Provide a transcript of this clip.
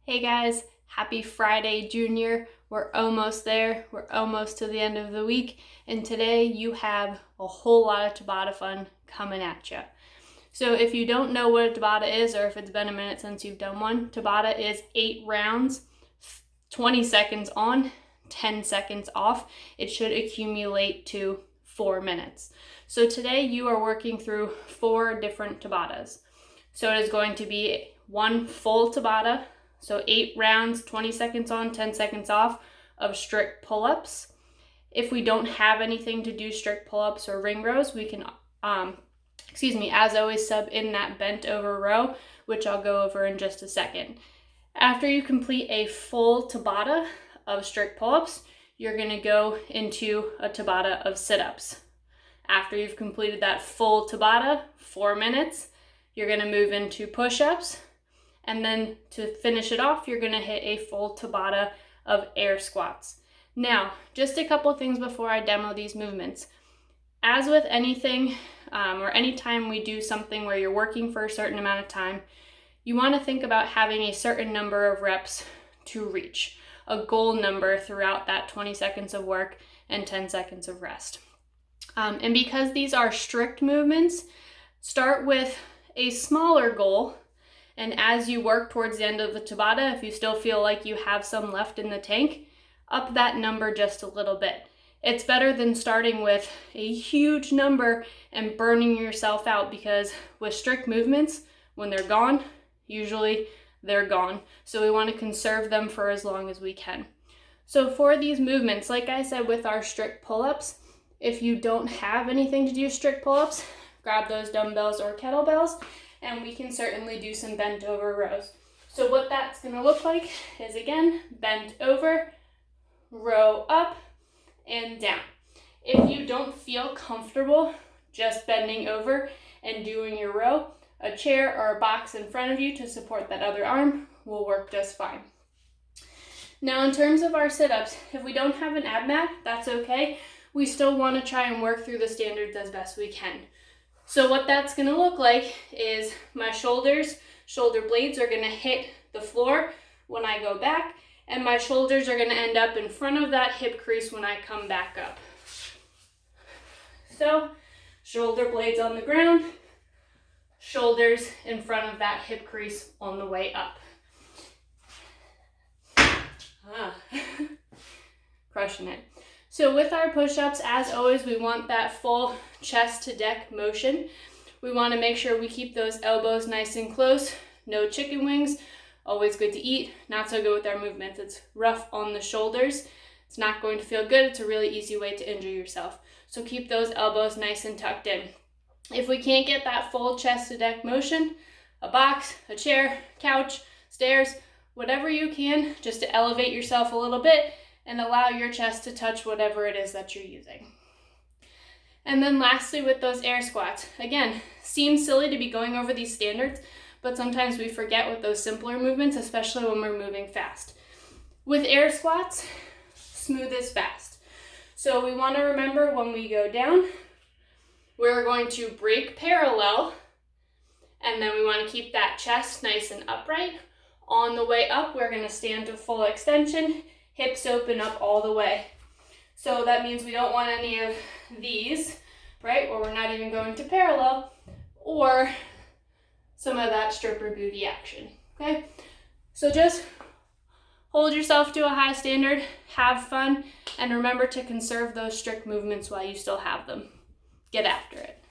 Hey guys, happy Friday, Junior. We're almost there. We're almost to the end of the week, and today you have a whole lot of Tabata fun coming at you. So if you don't know what a Tabata is, or if it's been a minute since you've done one, Tabata is 8 rounds, 20 seconds on, 10 seconds off. It should accumulate to 4 minutes. So today you are working through 4 different Tabatas. So it is going to be one full Tabata, so 8 rounds, 20 seconds on, 10 seconds off of strict pull-ups. If we don't have anything to do strict pull-ups or ring rows, we can, as always, sub in that bent over row, which I'll go over in just a second. After you complete a full Tabata of strict pull-ups, you're gonna go into a Tabata of sit-ups. After you've completed that full Tabata, 4 minutes, you're gonna move into push-ups. And then to finish it off, you're gonna hit a full Tabata of air squats. Now, just a couple things before I demo these movements. As with anything, or anytime we do something where you're working for a certain amount of time, you wanna think about having a certain number of reps to reach, a goal number throughout that 20 seconds of work and 10 seconds of rest. And because these are strict movements, start with a smaller goal. And as you work towards the end of the Tabata, if you still feel like you have some left in the tank, up that number just a little bit. It's better than starting with a huge number and burning yourself out, because with strict movements, when they're gone, usually they're gone. So we want to conserve them for as long as we can. So for these movements, like I said with our strict pull-ups, if you don't have anything to do strict pull-ups, grab those dumbbells or kettlebells, and we can certainly do some bent over rows. So what that's gonna look like is, again, bent over, row up and down. If you don't feel comfortable just bending over and doing your row, a chair or a box in front of you to support that other arm will work just fine. Now in terms of our sit-ups, if we don't have an ab mat, that's okay. We still wanna try and work through the standards as best we can. So what that's gonna look like is my shoulder blades are gonna hit the floor when I go back, and my shoulders are gonna end up in front of that hip crease when I come back up. So shoulder blades on the ground, shoulders in front of that hip crease on the way up. Crushing it. So with our push-ups, as always, we want that full chest to deck motion. We want to make sure we keep those elbows nice and close. No chicken wings, always good to eat. Not so good with our movements. It's rough on the shoulders. It's not going to feel good. It's a really easy way to injure yourself. So keep those elbows nice and tucked in. If we can't get that full chest to deck motion, a box, a chair, couch, stairs, whatever you can, just to elevate yourself a little bit and allow your chest to touch whatever it is that you're using. And then lastly, with those air squats, again, seems silly to be going over these standards, but sometimes we forget with those simpler movements, especially when we're moving fast. With air squats, smooth is fast. So we want to remember when we go down, we're going to break parallel, and then we want to keep that chest nice and upright. On the way up, we're going to stand to full extension, hips open up all the way. So that means we don't want any of these, right, where we're not even going to parallel, or some of that stripper booty action, okay? So just hold yourself to a high standard, have fun, and remember to conserve those strict movements while you still have them. Get after it.